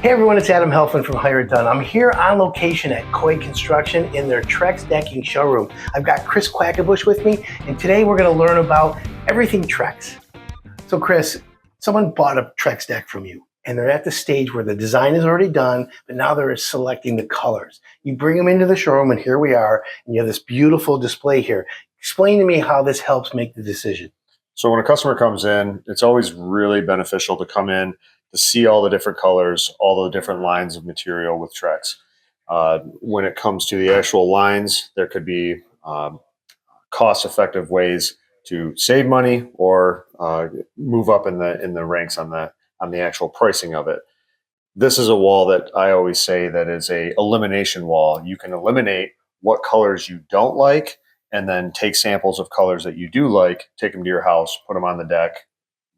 Hey everyone, it's Adam Helfman from Hire It Done. I'm here on location at Coy Construction in their Trex decking showroom. I've got Chris Quackenbush with me, and today we're going to learn about everything Trex. So Chris, someone bought a Trex deck from you, and they're at the stage where the design is already done, but now they're selecting the colors. You bring them into the showroom, and here we are, and you have this beautiful display here. Explain to me how this helps make the decision. So when a customer comes in, it's always really beneficial to come in to see all the different colors, all the different lines of material with Trex. When it comes to the actual lines, there could be cost-effective ways to save money or move up in the ranks on the actual pricing of it. This is a wall that I always say that is a elimination wall. You can eliminate what colors you don't like, and then take samples of colors that you do like, take them to your house, put them on the deck,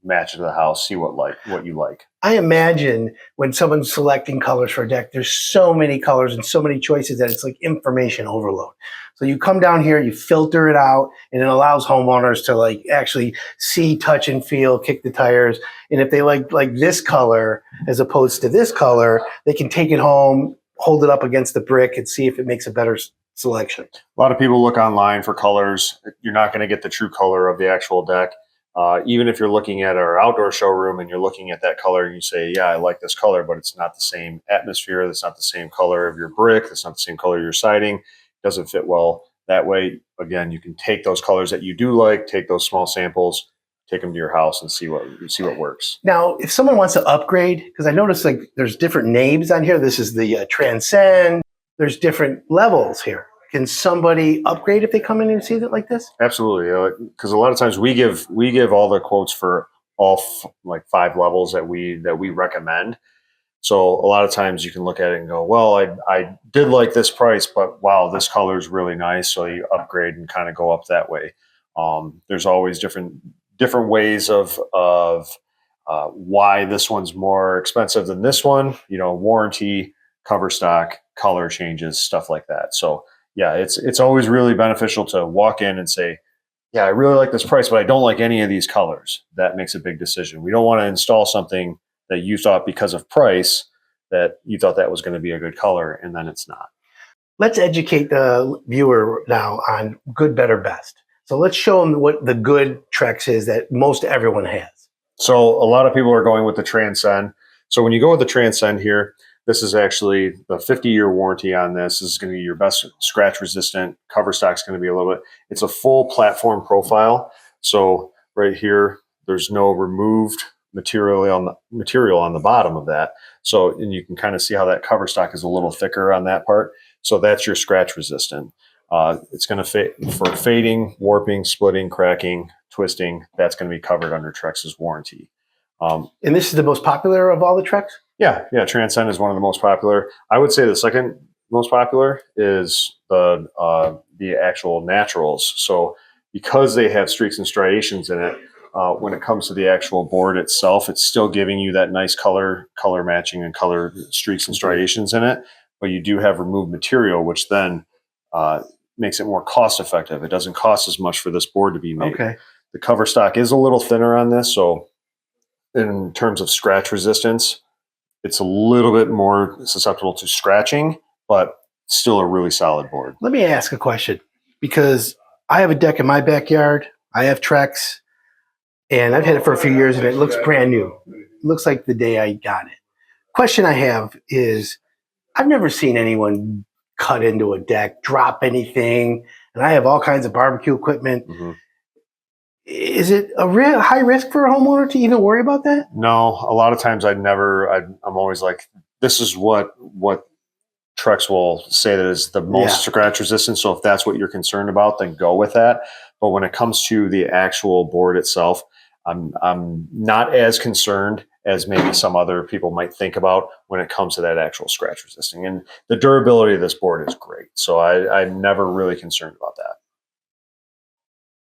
match it to the house, see what you like. I imagine when someone's selecting colors for a deck, there's so many colors and so many choices that it's like information overload. So you come down here, you filter it out, and it allows homeowners to like actually see, touch, and feel, kick the tires. And if they like this color as opposed to this color, they can take it home, hold it up against the brick, and see if it makes a better selection. A lot of people look online for colors. You're not going to get the true color of the actual deck. Even if you're looking at our outdoor showroom and you're looking at that color and you say, yeah, I like this color, but it's not the same atmosphere. That's not the same color of your brick. That's not the same color of your siding. It doesn't fit well. That way, again, you can take those colors that you do like, take those small samples, take them to your house and see what works. Now, if someone wants to upgrade, because I noticed like there's different names on here. This is the Transcend. There's different levels here. Can somebody upgrade if they come in and see it like this? Absolutely, because a lot of times we give all the quotes for all like 5 levels that we recommend. So a lot of times you can look at it and go, well, I did like this price, but wow, this color is really nice. So you upgrade and kind of go up that way. There's always different ways of why this one's more expensive than this one. You know, warranty, cover stock, color changes, stuff like that. So yeah, it's always really beneficial to walk in and say, yeah, I really like this price, but I don't like any of these colors. That makes a big decision. We don't want to install something that you thought because of price that you thought that was going to be a good color, and then it's not. Let's educate the viewer now on good, better, best. So let's show them what the good Trex is that most everyone has. So a lot of people are going with the Transcend. So when you go with the Transcend here, this is actually the 50-year warranty on this. This is going to be your best scratch resistant. Cover stock's going to be a little bit. It's a full platform profile. So right here, there's no removed material on the bottom of that. So, and you can kind of see how that cover stock is a little thicker on that part. So that's your scratch resistant. It's going to for fading, warping, splitting, cracking, twisting. That's going to be covered under Trex's warranty. And this is the most popular of all the Trex? Yeah, Transcend is one of the most popular. I would say the second most popular is the actual Naturals. So because they have streaks and striations in it, when it comes to the actual board itself, it's still giving you that nice color matching and color streaks and striations in it. But you do have removed material, which then makes it more cost effective. It doesn't cost as much for this board to be made. Okay. The cover stock is a little thinner on this, so in terms of scratch resistance, it's a little bit more susceptible to scratching, but still a really solid board. Let me ask a question, because I have a deck in my backyard. I have Trex, and I've had it for a few years, and it looks brand new. It looks like the day I got it. Question I have is, I've never seen anyone cut into a deck, drop anything, and I have all kinds of barbecue equipment. Mm-hmm. Is it a real high risk for a homeowner to even worry about that? No, a lot of times I'm always like, this is what Trex will say that is the most scratch resistant. So if that's what you're concerned about, then go with that. But when it comes to the actual board itself, I'm not as concerned as maybe some other people might think about when it comes to that actual scratch resisting. And the durability of this board is great. So I'm never really concerned about that.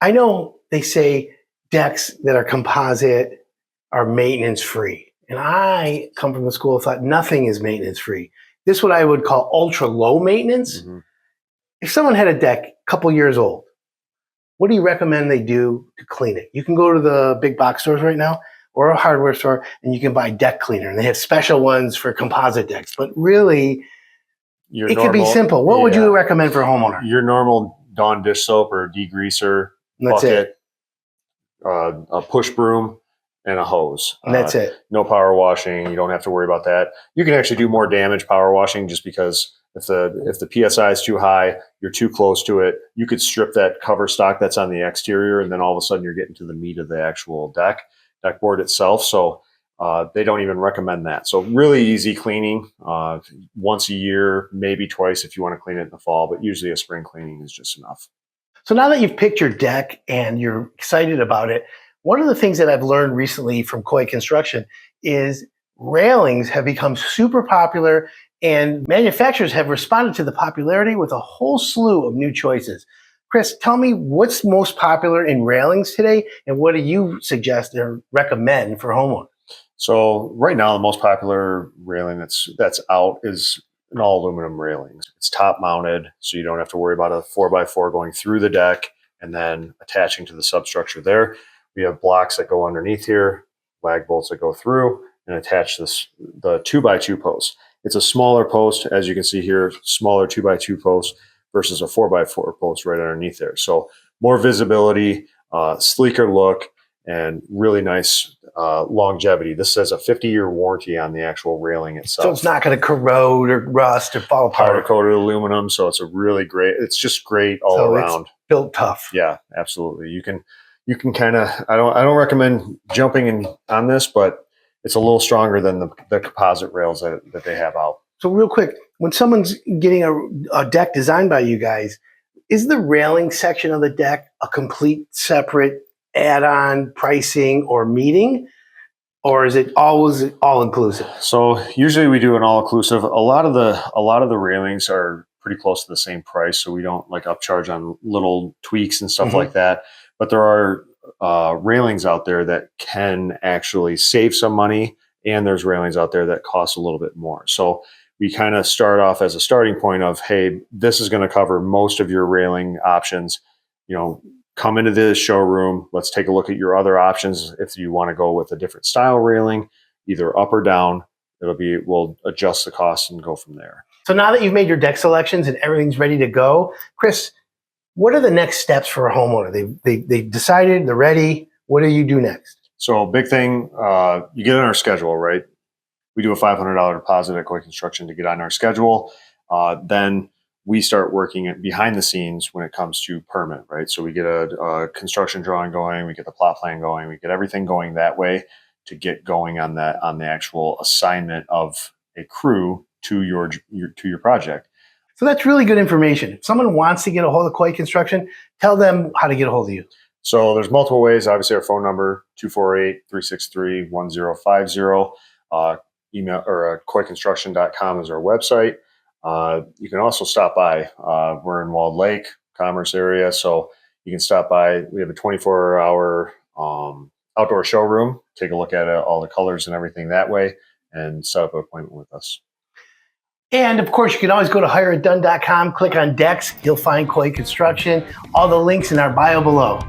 I know they say decks that are composite are maintenance free. And I come from the school of thought nothing is maintenance free. This is what I would call ultra low maintenance. Mm-hmm. If someone had a deck a couple years old, what do you recommend they do to clean it? You can go to the big box stores right now. or a hardware store and you can buy deck cleaner. And they have special ones for composite decks. But really, it could be simple. What would you recommend for a homeowner? Your normal Dawn dish soap or degreaser, That's bucket, a push broom, and a hose. And that's it. No power washing. You don't have to worry about that. You can actually do more damage power washing just because if the PSI is too high, you're too close to it, you could strip that cover stock that's on the exterior, and then all of a sudden you're getting to the meat of the actual deck board itself. So they don't even recommend that. So really easy cleaning, once a year, maybe twice if you want to clean it in the fall, but usually a spring cleaning is just enough. So now that you've picked your deck and you're excited about it, one of the things that I've learned recently from Coy Construction is railings have become super popular, and manufacturers have responded to the popularity with a whole slew of new choices. Chris, tell me what's most popular in railings today, and what do you suggest or recommend for homeowners? So right now, the most popular railing that's out is an all aluminum railing. It's top mounted, so you don't have to worry about a 4x4 going through the deck and then attaching to the substructure there. We have blocks that go underneath here, lag bolts that go through and attach the 2x2 post. It's a smaller post, as you can see here, smaller 2x2 post versus a 4x4 post right underneath there. So more visibility, sleeker look, and really nice longevity. This says a 50-year warranty on the actual railing itself. So it's not going to corrode or rust or fall apart. Powder coated aluminum, so it's a really great. It's just great all around. It's built tough. Yeah, absolutely. You can kind of. I don't recommend jumping in on this, but it's a little stronger than the composite rails that they have out. So real quick, when someone's getting a deck designed by you guys, is the railing section of the deck a complete separate add-on pricing or meeting, or is it always all inclusive? So usually we do an all inclusive. A lot of the railings are pretty close to the same price, so we don't like upcharge on little tweaks and stuff like that. But there are railings out there that can actually save some money, and there's railings out there that cost a little bit more. So we kind of start off as a starting point of, hey, this is going to cover most of your railing options. You know, come into the showroom. Let's take a look at your other options. If you want to go with a different style railing, either up or down, we'll adjust the cost and go from there. So now that you've made your deck selections and everything's ready to go, Chris, what are the next steps for a homeowner? They've decided, they're ready. What do you do next? So big thing, you get on our schedule, right? We do a $500 deposit at Coy Construction to get on our schedule. Then we start working behind the scenes when it comes to permit, right? So we get a construction drawing going, we get the plot plan going, we get everything going that way to get going on the actual assignment of a crew to your project. So that's really good information. If someone wants to get a hold of Coy Construction, tell them how to get a hold of you. So there's multiple ways. Obviously, our phone number, 248-363-1050. Email or coyconstruction.com is our website. You can also stop by. We're in Walled Lake, Commerce area, so you can stop by. We have a 24-hour outdoor showroom. Take a look at all the colors and everything that way, and set up an appointment with us. And of course, you can always go to hireitdone.com, click on decks. You'll find Coy Construction. All the links in our bio below.